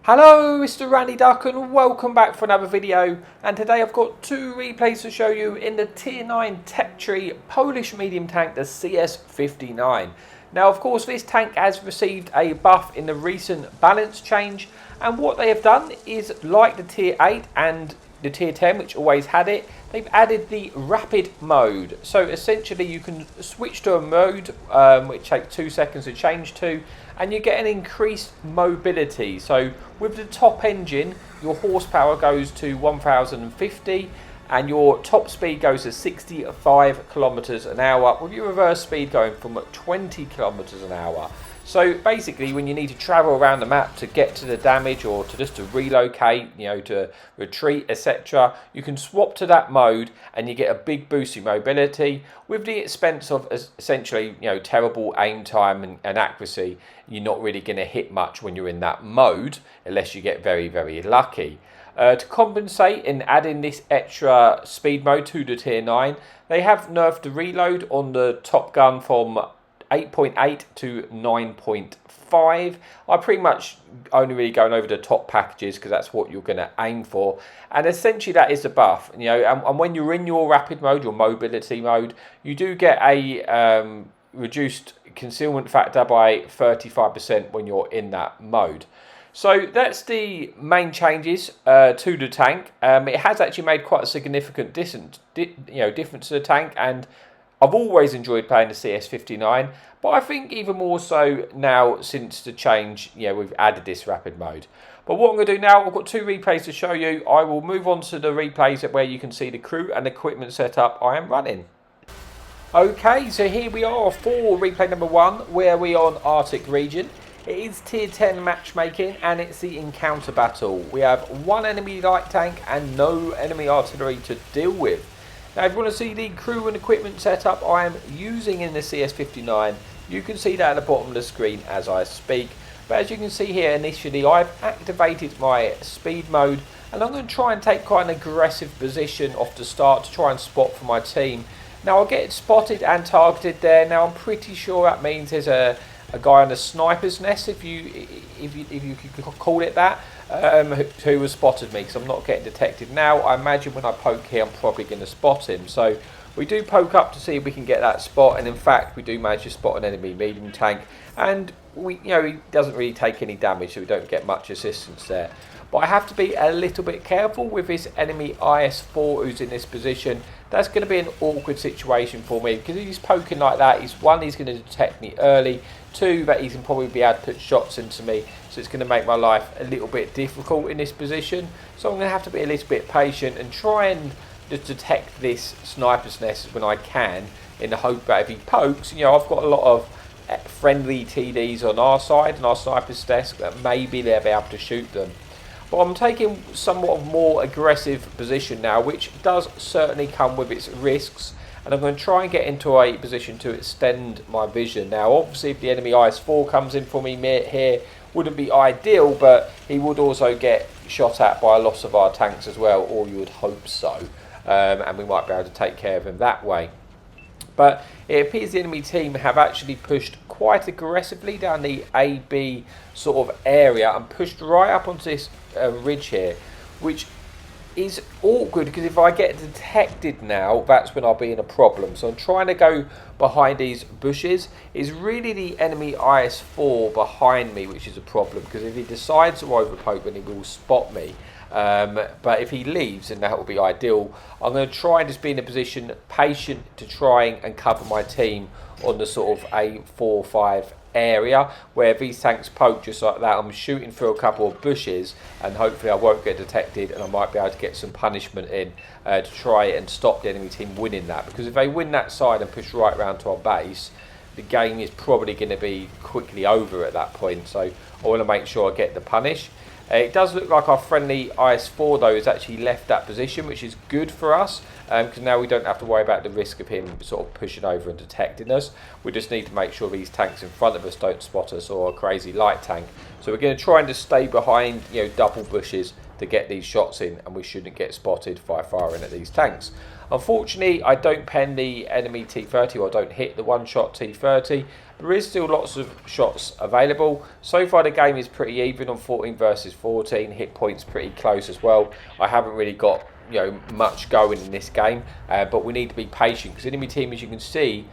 Hello, Mr. Randy Duck, and welcome back for another video. And today I've got two replays to show you in the Tier 9 Tech Tree Polish medium tank, the CS-59. Now, of course, this tank has received a buff in the recent balance change, and what they have done is, like the Tier 8 and the Tier 10, which always had it, they've added the rapid mode. So essentially you can switch to a mode which takes 2 seconds to change to, and you get an increased mobility. So with the top engine, your horsepower goes to 1050 and your top speed goes to 65 kilometers an hour, with your reverse speed going from 20 kilometers an hour. So basically, when you need to travel around the map to get to the damage or to just to relocate, to retreat, etc., you can swap to that mode and you get a big boost in mobility with the expense of essentially, terrible aim time and accuracy. You're not really going to hit much when you're in that mode unless you get very, very lucky. To compensate in adding this extra speed mode to the Tier 9, they have nerfed the reload on the Top Gun from 8.8 to 9.5. I'm pretty much only really going over the top packages because that's what you're going to aim for, and essentially that is the buff. And when you're in your rapid mode, your mobility mode, you do get a reduced concealment factor by 35% when you're in that mode. So that's the main changes to the tank. It has actually made quite a significant difference to the tank, and I've always enjoyed playing the CS-59, but I think even more so now since the change, we've added this rapid mode. But what I'm going to do now, I've got two replays to show you. I will move on to the replays where you can see the crew and equipment setup I am running. Okay, so here we are for replay number 1, where we are on Arctic region. It is Tier 10 matchmaking, and it's the encounter battle. We have one enemy light tank and no enemy artillery to deal with. Now, if you want to see the crew and equipment setup I am using in the CS-59, you can see that at the bottom of the screen as I speak. But as you can see here, initially I've activated my speed mode, and I'm going to try and take quite an aggressive position off the start to try and spot for my team. Now, I'll get spotted and targeted there. Now, I'm pretty sure that means there's a guy on the sniper's nest, if you could call it that, who has spotted me, because I'm not getting detected now. I imagine when I poke here, I'm probably going to spot him. So we do poke up to see if we can get that spot, and in fact, we do manage to spot an enemy medium tank, and he doesn't really take any damage, so we don't get much assistance there. But I have to be a little bit careful with this enemy IS-4 who's in this position. That's going to be an awkward situation for me, because if he's poking like that, he's going to detect me early. 2, that he can probably be able to put shots into me, so it's going to make my life a little bit difficult in this position. So I'm going to have to be a little bit patient and try and just detect this sniper's nest when I can, in the hope that if he pokes, I've got a lot of friendly TDs on our side and our sniper's desk that maybe they'll be able to shoot them. But I'm taking somewhat of more aggressive position now, which does certainly come with its risks, and I'm going to try and get into a position to extend my vision. Now, obviously, if the enemy IS-4 comes in for me here, wouldn't be ideal, but he would also get shot at by a lot of our tanks as well, or you would hope so, and we might be able to take care of him that way. But it appears the enemy team have actually pushed quite aggressively down the AB sort of area and pushed right up onto this ridge here, which is awkward because if I get detected now, that's when I'll be in a problem. So I'm trying to go behind these bushes. It's really the enemy IS-4 behind me which is a problem, because if he decides to overpoke, then he will spot me. But if he leaves, then that will be ideal. I'm going to try and just be in a position, patient, to try and cover my team on the sort of A4-5 area, where if these tanks poke just like that, I'm shooting through a couple of bushes, and hopefully I won't get detected, and I might be able to get some punishment in to try and stop the enemy team winning that. Because if they win that side and push right round to our base, the game is probably going to be quickly over at that point. So I want to make sure I get the punish. It does look like our friendly IS-4 though has actually left that position, which is good for us, because now we don't have to worry about the risk of him sort of pushing over and detecting us. We just need to make sure these tanks in front of us don't spot us, or a crazy light tank. So we're going to try and just stay behind double bushes to get these shots in, and we shouldn't get spotted by firing at these tanks. Unfortunately, I don't pen the enemy T30, or I don't hit the one-shot T30. There is still lots of shots available. So far the game is pretty even on 14 versus 14. Hit points pretty close as well. I haven't really got much going in this game, but we need to be patient, because enemy team, as you can see,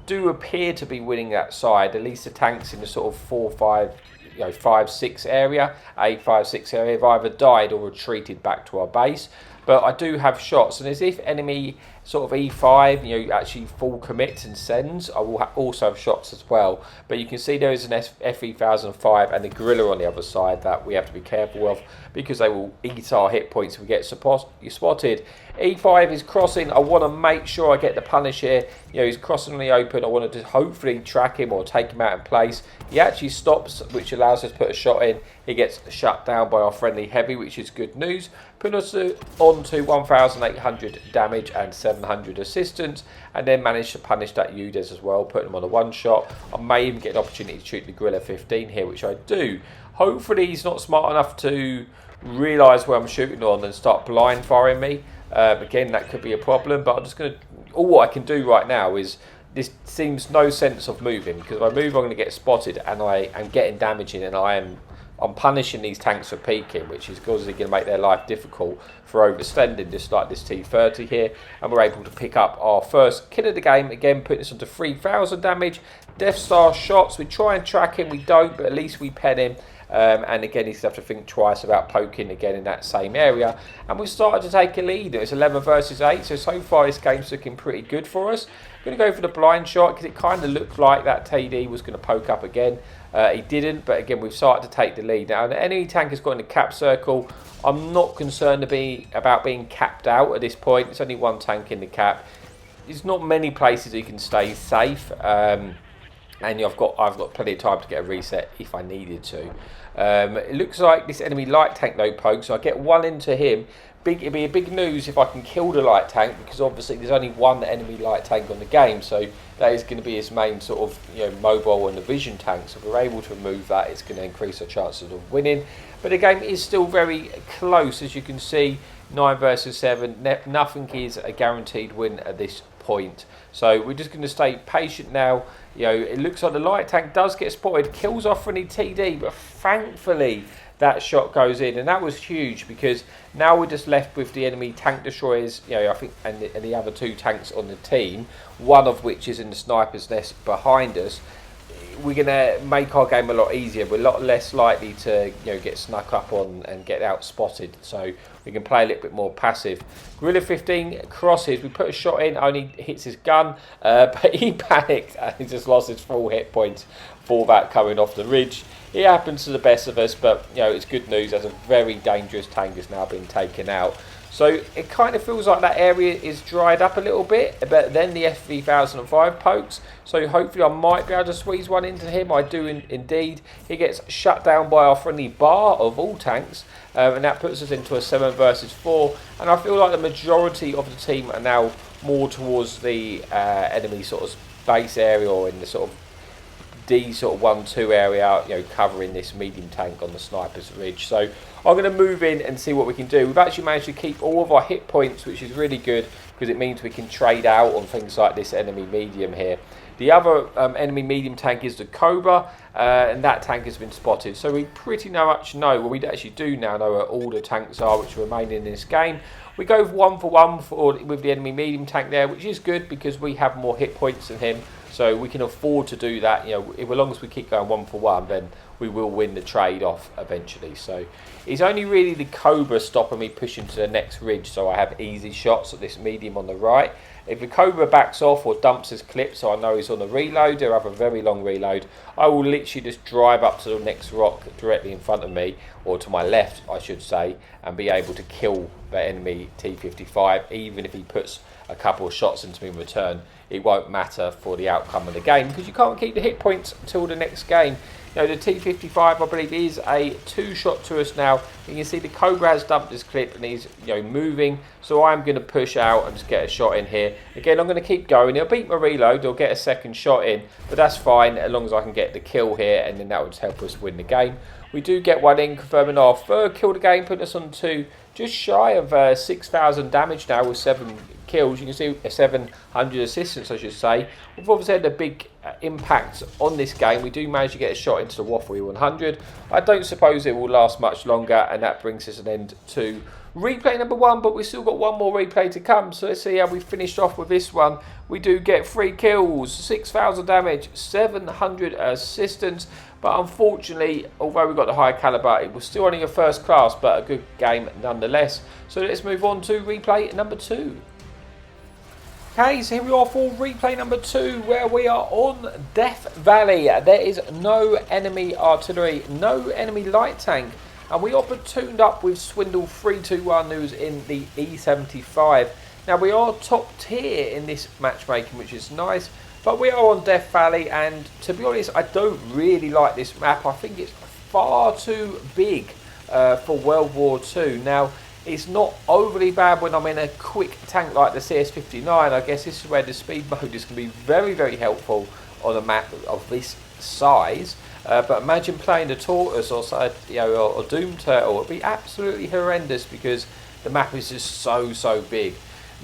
do appear to be winning that side. At least the tanks in the sort of 5-6 area, 8-5-6 area, have either died or retreated back to our base. But I do have shots, and as if enemy sort of E5, actually full commits and sends, I will also have shots as well. But you can see there is an FE1005 and a gorilla on the other side that we have to be careful of, because they will eat our hit points if we get spotted. E5 is crossing. I want to make sure I get the punish here. He's crossing on the open. I want to hopefully track him or take him out in place. He actually stops, which allows us to put a shot in. He gets shut down by our friendly heavy, which is good news. Putting us on to 1,800 damage and 700 assistance, and then manage to punish that UDES as well, putting him on a one shot. I may even get an opportunity to shoot the Gorilla 15 here, which I do. Hopefully he's not smart enough to realise where I'm shooting on and start blind firing me. Again, that could be a problem, but I'm just going to... All I can do right now is... This seems no sense of moving, because if I move I'm going to get spotted, and I am getting damage in, and I'm punishing these tanks for peeking, which is causing going to make their life difficult for overstanding, just like this T30 here. And we're able to pick up our first kill of the game, again putting us onto 3,000 damage. Death Star shots, we try and track him, we don't, but at least we pen him. And again, he's have to think twice about poking again in that same area. And we've started to take a lead. It's 11 versus 8, so far this game's looking pretty good for us. I'm going to go for the blind shot, because it kind of looked like that TD was going to poke up again. He didn't, but again, we've started to take the lead. Now, the enemy tank has got in the cap circle. I'm not concerned about being capped out at this point. It's only one tank in the cap. There's not many places you can stay safe. And I've got plenty of time to get a reset if I needed to. It looks like this enemy light tank though pokes, so I get one into him. It'd be a big news if I can kill the light tank, because obviously there's only one enemy light tank on the game, so that is going to be his main sort of mobile and the vision tank. So if we're able to remove that, it's going to increase our chances of winning. But the game is still very close, as you can see. 9 versus 7. Nothing is a guaranteed win at this point. So we're just going to stay patient now. It looks like the light tank does get spotted, kills off friendly TD, but thankfully that shot goes in, and that was huge, because now we're just left with the enemy tank destroyers, I think, and the other two tanks on the team, one of which is in the sniper's nest behind us. We're going to make our game a lot easier. We're a lot less likely to get snuck up on and get out spotted, so we can play a little bit more passive. Gorilla 15 crosses, we put a shot in, only hits his gun, but he panicked and he just lost his full hit points for that coming off the ridge. It happens to the best of us, but it's good news as a very dangerous tank has now been taken out. So it kind of feels like that area is dried up a little bit, but then the FE1005 pokes. So hopefully I might be able to squeeze one into him. I do indeed. He gets shut down by our friendly bar of all tanks, and that puts us into a 7 versus 4. And I feel like the majority of the team are now more towards the enemy sort of base area, or in the sort of D sort of 1-2 area, covering this medium tank on the sniper's ridge. So I'm going to move in and see what we can do. We've actually managed to keep all of our hit points, which is really good, because it means we can trade out on things like this enemy medium here. The other enemy medium tank is the Cobra, and that tank has been spotted. So we pretty much know, well, we actually do now know where all the tanks are which remain in this game. We go 1 for 1 with the enemy medium tank there, which is good because we have more hit points than him. So we can afford to do that. As long as we keep going 1 for 1, then we will win the trade-off eventually. So it's only really the Cobra stopping me pushing to the next ridge, so I have easy shots at this medium on the right. If the Cobra backs off or dumps his clip, so I know he's on the reload, or have a very long reload, I will literally just drive up to the next rock directly in front of me, or to my left, I should say, and be able to kill the enemy T55, even if he puts a couple of shots into me in return. It won't matter for the outcome of the game, because you can't keep the hit points until the next game. The T55, I believe, is a 2-shot to us now. You can see the Cobra has dumped his clip and he's moving. So I'm going to push out and just get a shot in here. Again, I'm going to keep going. He'll beat my reload. He'll get a second shot in, but that's fine as long as I can get the kill here, and then that would help us win the game. We do get one in, confirming our third kill of the game, putting us on to just shy of 6,000 damage now with 7 kills. You can see 700 assistance, I should say. We've obviously had a big impact on this game. We do manage to get a shot into the Waffle 100. I don't suppose it will last much longer, and that brings us an end to replay number 1, but we've still got one more replay to come. So let's see how we finished off with this one. We do get 3 kills, 6,000 damage, 700 assistance. But unfortunately, although we got the higher caliber, it was still only a first class, but a good game nonetheless. So let's move on to replay number 2. Okay, so here we are for replay number 2, where we are on Death Valley. There is no enemy artillery, no enemy light tank, and we are platooned up with Swindle 321, who's in the E75. Now, we are top tier in this matchmaking, which is nice, but we are on Death Valley, and to be honest, I don't really like this map. I think it's far too big for World War II. Now, it's not overly bad when I'm in a quick tank like the CS-59. I guess this is where the speed mode is going to be very, very helpful on a map of this size. But imagine playing the Tortoise or Doom Turtle. It would be absolutely horrendous because the map is just so big.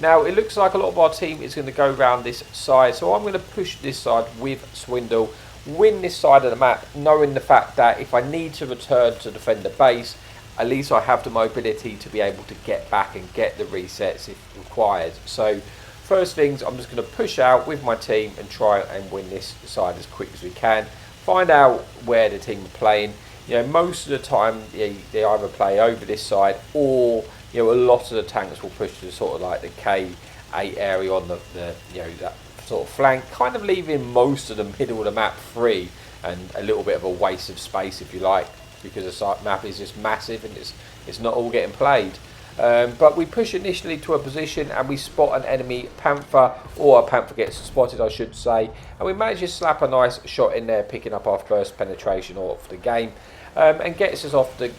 Now, it looks like a lot of our team is going to go around this side, so I'm going to push this side with Swindle, win this side of the map, knowing the fact that if I need to return to defend the base, at least I have the mobility to be able to get back and get the resets if required. So, first things, I'm just going to push out with my team and try and win this side as quick as we can. Find out where the team are playing. You know, most of the time they either play over this side, or a lot of the tanks will push to sort of like the K8 area on the that sort of flank, kind of leaving most of the middle of the map free, and a little bit of a waste of space, if you like, because the map is just massive and it's not all getting played. But we push initially to a position and we spot an enemy Panther, or a Panther gets spotted, I should say, and we manage to slap a nice shot in there, picking up our first penetration off the game, and gets us off the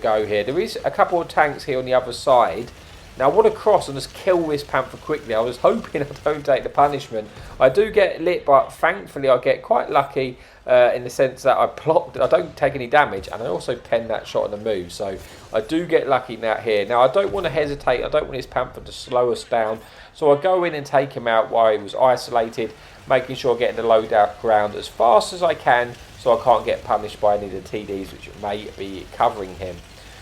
go here. There is a couple of tanks here on the other side. Now, I want to cross and just kill this Panther quickly. I was hoping I don't take the punishment. I do get lit, but thankfully I get quite lucky in the sense that I don't take any damage, and I also pen that shot on the move. So I do get lucky now here. Now, I don't want to hesitate. I don't want this Panther to slow us down. So I go in and take him out while he was isolated, making sure I get in the loadout ground as fast as I can, so I can't get punished by any of the TDs which may be covering him.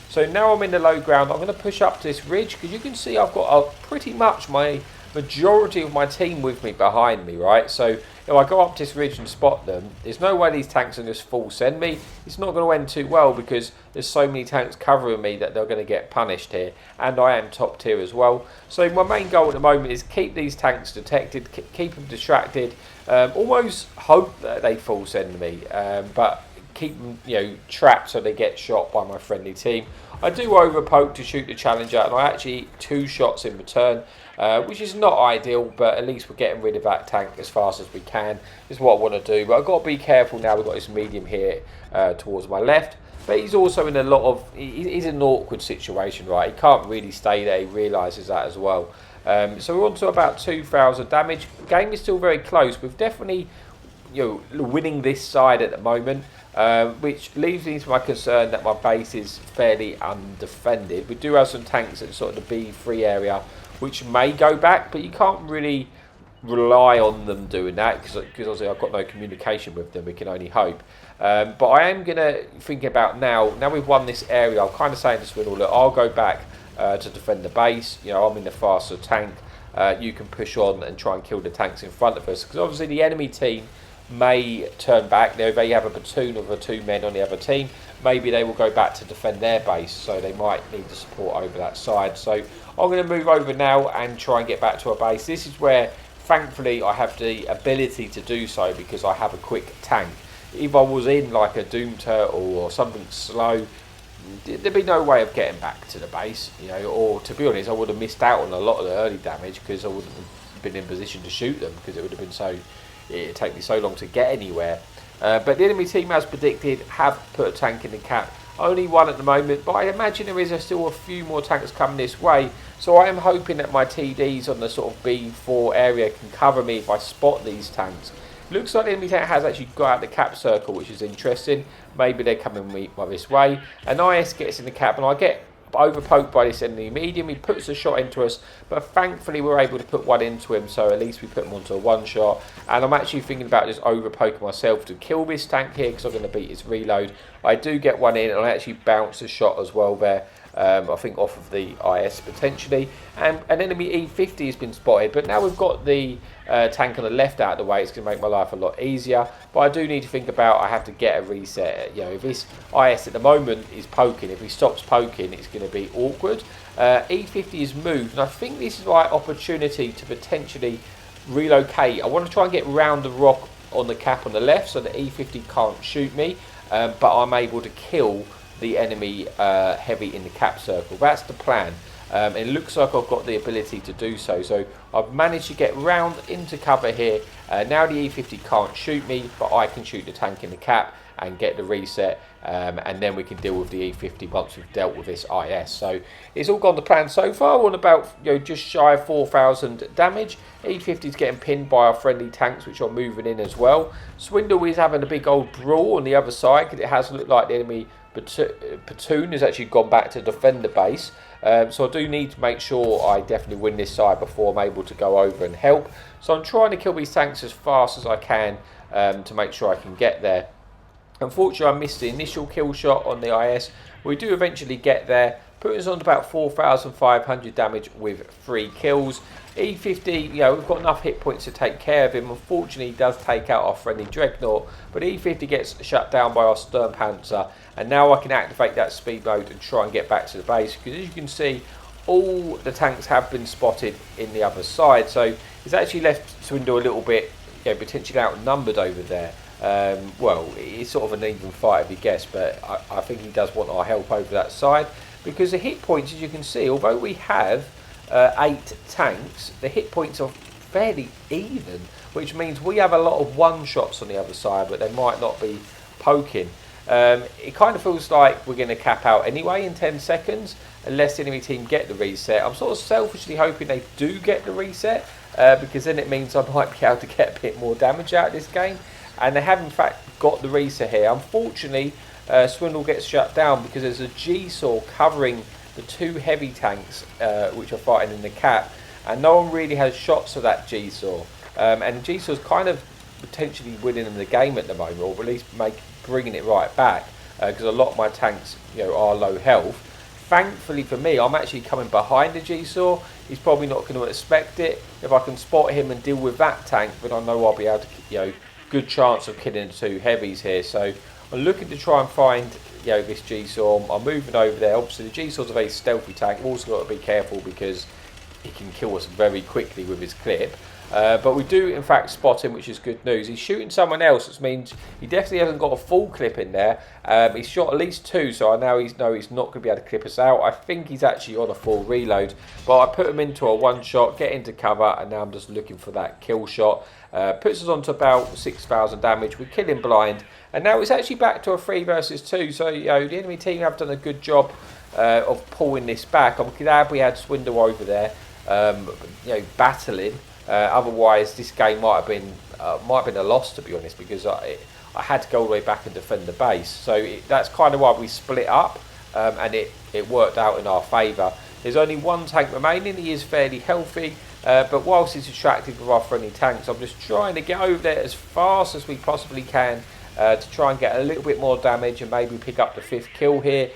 So now I'm in the low ground. I'm going to push up to this ridge, because you can see I've got pretty much my majority of my team with me behind me, right? So if I go up this ridge and spot them, there's no way these tanks are just full send me. It's not going to end too well because there's so many tanks covering me that they're going to get punished here, and I am top tier as well. So my main goal at the moment is keep these tanks detected, keep them distracted, almost hope that they full send me, but keep them trapped so they get shot by my friendly team. I do over poke to shoot the Challenger, and I actually eat 2 shots in return, which is not ideal, but at least we're getting rid of that tank as fast as we can, is what I want to do. But I've got to be careful now. We've got this medium here towards my left, but he's also in he's in an awkward situation, right? He can't really stay there. He realises that as well. So we're on to about 2,000 damage. The game is still very close. We've definitely winning this side at the moment. Which leaves me to my concern that my base is fairly undefended. We do have some tanks in sort of the B3 area which may go back, but you can't really rely on them doing that because obviously I've got no communication with them. We can only hope. But I am going to think about now we've won this area, I'm kind of saying to Swindle, look, I'll go back to defend the base. I'm in the faster tank. You can push on and try and kill the tanks in front of us, because obviously the enemy team may turn back. They have a platoon of 2 men on the other team. Maybe they will go back to defend their base, so they might need the support over that side. So I'm going to move over now and try and get back to a base. This is where, thankfully, I have the ability to do so because I have a quick tank. If I was in like a Doom Turtle or something slow, there'd be no way of getting back to the base. Or to be honest, I would have missed out on a lot of the early damage because I wouldn't have been in position to shoot them, because it would have been it'd take me so long to get anywhere. But the enemy team, as predicted, have put a tank in the cap. Only one at the moment, but I imagine there is still a few more tanks coming this way. So I am hoping that my TDs on the sort of B4 area can cover me if I spot these tanks. Looks like the enemy tank has actually got out the cap circle, which is interesting. Maybe they're coming this way. An IS gets in the cap, and I get overpoked by this enemy medium. He puts a shot into us, but thankfully we're able to put one into him, so at least we put him onto a one shot. And I'm actually thinking about just overpoking myself to kill this tank here, because I'm going to beat his reload. I do get one in, and I actually bounce a shot as well there. I think off of the IS potentially, and an enemy E50 has been spotted, but now we've got the tank on the left out of the way. It's going to make my life a lot easier, but I do need to think about, I have to get a reset. You know, if this IS at the moment is poking, if he stops poking, it's going to be awkward. E50 is moved, and I think this is the right opportunity to potentially relocate. I want to try and get round the rock on the cap on the left so that E50 can't shoot me, but I'm able to kill the enemy heavy in the cap circle. That's the plan. It looks like I've got the ability to do so. So I've managed to get round into cover here. Now the E50 can't shoot me, but I can shoot the tank in the cap and get the reset, and then we can deal with the E50 once we've dealt with this IS. So it's all gone to plan so far. We're on about, you know, just shy of 4,000 damage. E50 is getting pinned by our friendly tanks, which are moving in as well. Swindle is having a big old brawl on the other side, because it has looked like the enemy platoon has actually gone back to defend the base. So I do need to make sure I definitely win this side before I'm able to go over and help. So I'm trying to kill these tanks as fast as I can to make sure I can get there. Unfortunately, I missed the initial kill shot on the IS. We do eventually get there, putting us on about 4,500 damage with 3 kills. E50, you know, we've got enough hit points to take care of him. Unfortunately, he does take out our friendly Dreadnought, but E50 gets shut down by our Stern Panzer, and now I can activate that speed mode and try and get back to the base, because as you can see, all the tanks have been spotted in the other side, so it's actually left Swindle a little bit, you know, potentially outnumbered over there. Well, it's sort of an even fight if you guess, but I think he does want our help over that side, because the hit points, as you can see, although we have 8 tanks, the hit points are fairly even, which means we have a lot of one shots on the other side, but they might not be poking. It kind of feels like we're going to cap out anyway in 10 seconds, unless the enemy team get the reset. I'm sort of selfishly hoping they do get the reset, because then it means I might be able to get a bit more damage out of this game. And they have in fact got the reset here. Unfortunately, Swindle gets shut down because there's a G-Saw covering the 2 heavy tanks which are fighting in the cap, and no one really has shots of that G-Saw. And G-Saw's kind of potentially winning them the game at the moment, or at least bringing it right back, because a lot of my tanks, you know, are low health. Thankfully for me, I'm actually coming behind the G-Saw. He's probably not going to expect it. If I can spot him and deal with that tank, then I know I'll be able to, you know, good chance of killing the 2 heavies here. So I'm looking to try and find, you know, this G-Saw. I'm moving over there. Obviously the G-Saw's a very stealthy tank. I've also got to be careful because he can kill us very quickly with his clip. But we do in fact spot him, which is good news. He's shooting someone else, which means he definitely hasn't got a full clip in there. He's shot at least 2, so I know he's not going to be able to clip us out. I think he's actually on a full reload, but I put him into a one shot, get into cover, and now I'm just looking for that kill shot. Puts us on to about 6,000 damage. We kill him blind, and now it's actually back to a 3 versus 2. So, you know, the enemy team have done a good job of pulling this back. I'm glad we had Swindle over there, you know, battling. Otherwise, this game might have been a loss, to be honest, because I had to go all the way back and defend the base. So that's kind of why we split up, and it worked out in our favour. There's only 1 tank remaining. He is fairly healthy, but whilst he's distracted with our friendly tanks, I'm just trying to get over there as fast as we possibly can to try and get a little bit more damage and maybe pick up the 5th kill here.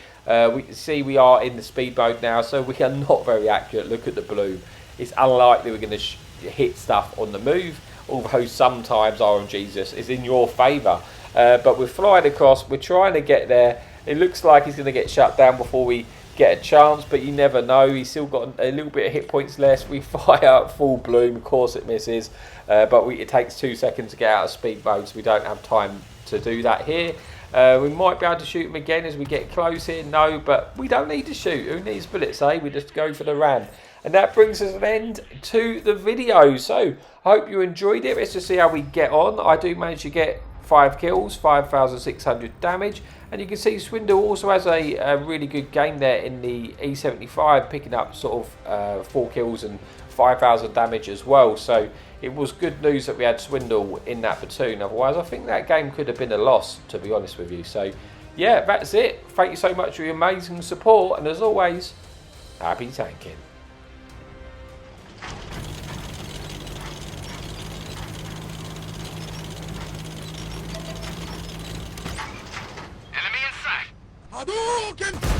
We see we are in the speed mode now, so we are not very accurate. Look at the bloom. It's unlikely we're going to hit stuff on the move, although sometimes RNG's is in your favour. But we're flying across, we're trying to get there. It looks like he's going to get shut down before we get a chance, but you never know. He's still got a little bit of hit points left. We fire out full bloom, of course it misses, but it takes 2 seconds to get out of speed mode, so we don't have time to do that here. We might be able to shoot him again as we get close here, no, but we don't need to shoot. Who needs bullets, eh? We just go for the ran. And that brings us an end to the video. So I hope you enjoyed it. Let's just see how we get on. I do manage to get 5 kills, 5,600 damage. And you can see Swindle also has a really good game there in the E75, picking up sort of 4 kills and 5,000 damage as well. So it was good news that we had Swindle in that platoon. Otherwise, I think that game could have been a loss, to be honest with you. So yeah, that's it. Thank you so much for your amazing support. And as always, happy tanking. Hadouken!